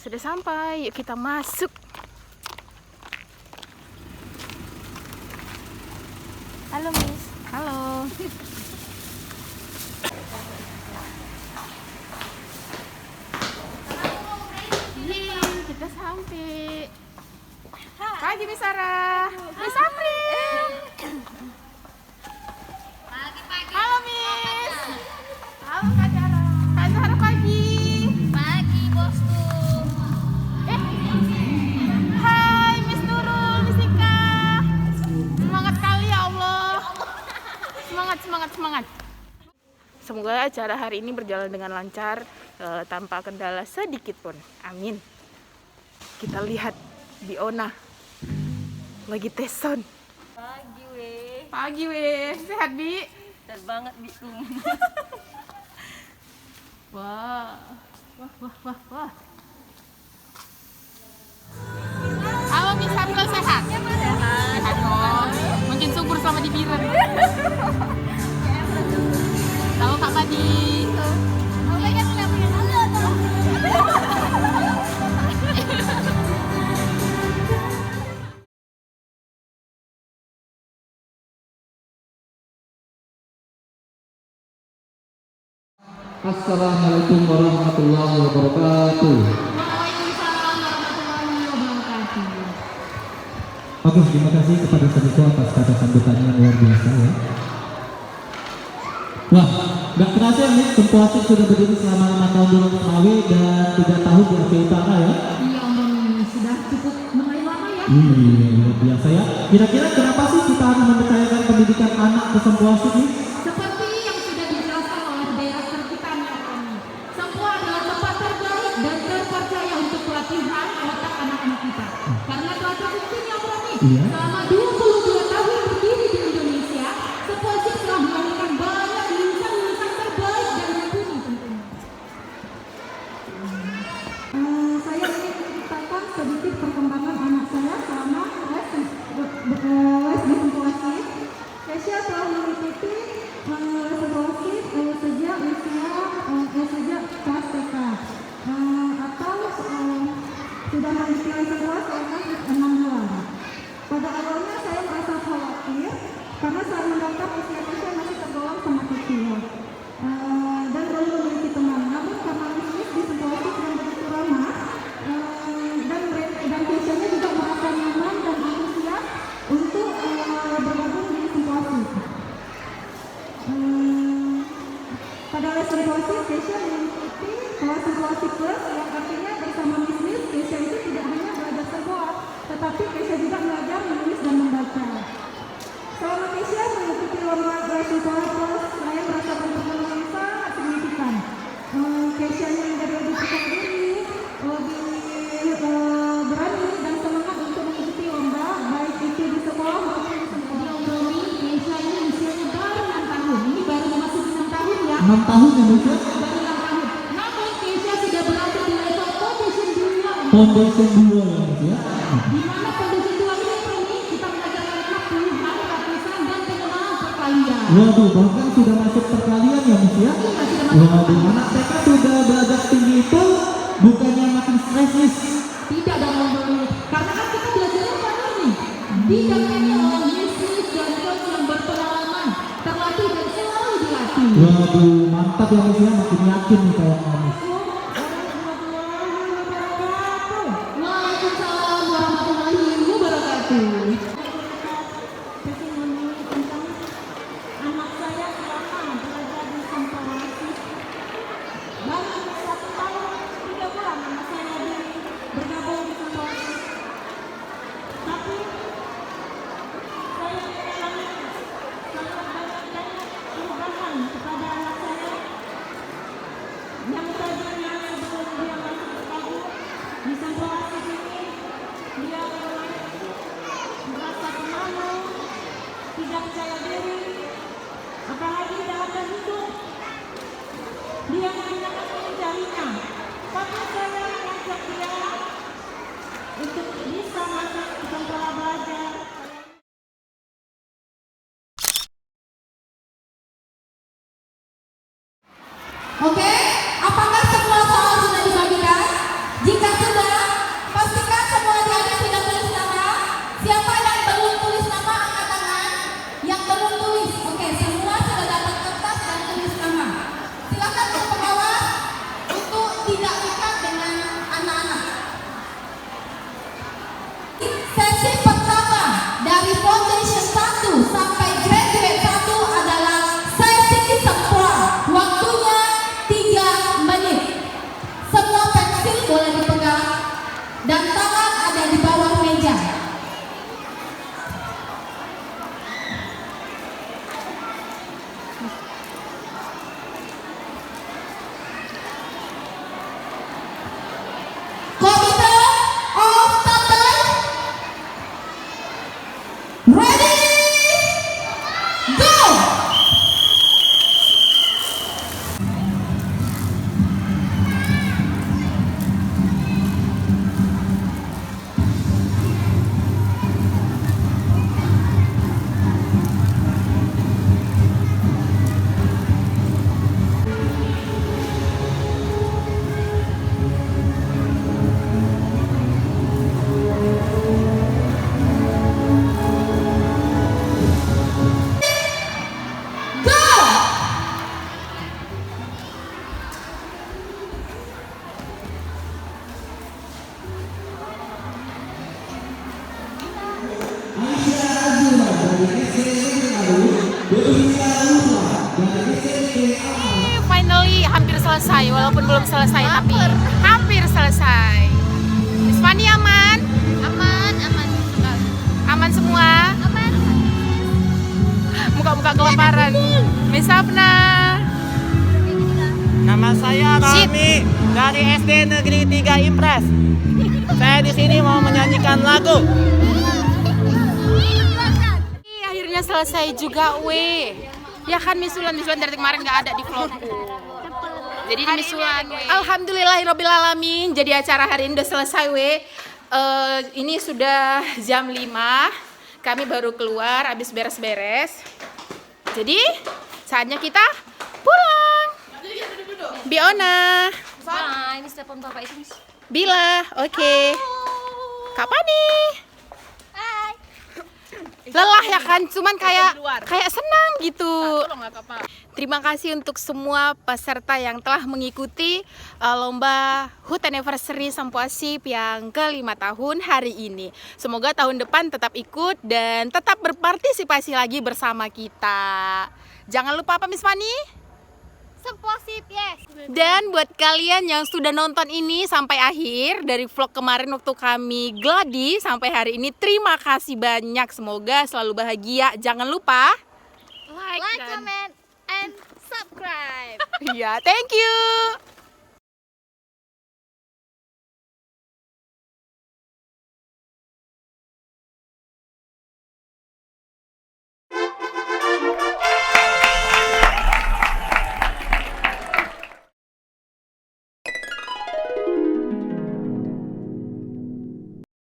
sudah sampai. Yuk kita masuk. Halo Miss. Halo. Kita sampai. Pagi Miss Sarah. Miss April. Halo Miss. Halo Kak Zara. Kak Zara pagi. Pagi bosku. Hai Miss Nurul, Miss Ika. Semangat kali ya Allah. Semangat. Semoga acara hari ini berjalan dengan lancar, tanpa kendala sedikit pun. Amin. Kita lihat Biona lagi teson. Pagi weh. Sehat Bi? Sehat banget Bitung. Wah. Halo Miss April, sehat? Sehat dong. Mungkin subur sama di Biren. Halo Kak Madi. Assalamualaikum warahmatullahi wabarakatuh. Waalaikumsalam warahmatullahi wabarakatuh. Oke, terima kasih kepada Saniko atas kata sambutannya yang luar biasa ya. Wah, gak kerasa ya nih, Tempuasik sudah berdiri selama 5 tahun di Romawi dan 3 tahun di Aceh Utara ya. Iya Om, sudah cukup lumayan lama ya. Iya, luar biasa ya. Kira-kira kenapa sih kita harus mempercayakan pendidikan anak ke Tempuasik nih? Seperti yang sudah dijelaskan oleh direktur kita nih Om. Semua adalah tempat terbaik dan terpercaya untuk pelatihan otak anak-anak kita. Karena telah terbukti nih Om nih, Iya. selama 22 tahun berdiri di Indonesia, Tempuasik telah melahirkan banyak lulusan-lulusan terbaik dan mumpuni tentunya. Saya ingin menceritakan sedikit perkembangan anak saya selama les di Tempuasik. Keisha telah mengikuti les Tempuasik sejak kelas TK atau sudah mengikuti les selama 6 bulan. Pada awalnya saya merasa khawatir karena saat mendaftar usia Keisha masih tergolong sangat kecil dan belum memiliki teman. Namun karena Miss di Tempuasik yang begitu ramah dan Keisha-nya juga merasa nyaman dan antusias untuk bergabung di Tempuasik. Pada les Tempuasik, Keisha mengikuti kelas Tempuasik Plus yang artinya bersama Miss Keisha itu tidak hanya belajar sekolah, tetapi Keisha juga belajar menulis dan membaca. Selama Keisha mengikuti lomba les Tempuasik Plus, saya merasakan perkembangan yang sangat signifikan. Keisha-nya menjadi lebih percaya diri, lebih berani dan semangat untuk mengikuti lomba, baik itu di sekolah maupun di sekolah. Keisha ini usianya baru 6 tahun. Ini baru memasuki 6 tahun ya. 6 tahun ya Miss ya? Baru 6 tahun. Namun Keisha sudah berada di level foundation 2. Foundation 2 ya Miss ya. Di mana foundation 2 ini kita mengajarkan anak puluhan, ratusan dan pengenalan perkalian. Waduh, bahkan sudah masuk perkalian ya Miss ya. Waduh, anak TK sudah belajar tinggi itu bukannya makin stres Miss. Tidak ada membeli. Karena kan kita belajarnya banyak nih. Didampingi oleh Miss dan coach yang berpengalaman, terlatih dan selalu dilatih. Waduh, mantap ya Miss ya, makin yakin nih kayak Miss. Waalaikumsalam warahmatullahi wabarakatuh. Testimoni tentang anak saya selama belajar di Tempuasik. Baru 1 tahun 3 bulan anak saya bergabung di Tempuasik. Tapi saya mengalami banyak perubahan kepada anak saya yang tadinya sebelum dia masuk sekolah di Tempuasik ini dia merasa pemalu, tidak percaya diri, apalagi dalam berhidup dia menggunakan jarinya. Tapi saya mengajak dia untuk bisa masuk ke sekolah belajar. Oke, apakah semua soal sudah dibagikan? Jika sudah hampir selesai, walaupun belum selesai tapi hampir selesai. Miss Fani aman? Aman sekali. Aman semua? Aman. Muka-muka kelaparan. Miss Sapna. Nama saya Rami dari SD Negeri 3 Impres. Saya di sini mau menyanyikan lagu. Akhirnya selesai juga, ya kan Misulan dari kemarin nggak ada di vlogku. Jadi di Misulan, alhamdulillahirobbilalamin. Jadi acara hari ini udah selesai, ini sudah jam 5. Kami baru keluar habis beres-beres. Jadi saatnya kita pulang. Biona, Ini telepon Bapak itu, Miss. Bila, oke. Kapan nih? Hai. Lelah ya kan, cuman kayak senang gitu. Terima kasih untuk semua peserta yang telah mengikuti lomba HUT Anniversary Sampoasip yang ke-5 tahun hari ini. Semoga tahun depan tetap ikut dan tetap berpartisipasi lagi bersama kita. Jangan lupa apa Miss Fani? Semposip, yes. Dan buat kalian yang sudah nonton ini sampai akhir dari vlog kemarin waktu kami gladi sampai hari ini, terima kasih banyak. Semoga selalu bahagia. Jangan lupa Like, comment, and subscribe. ya, thank you.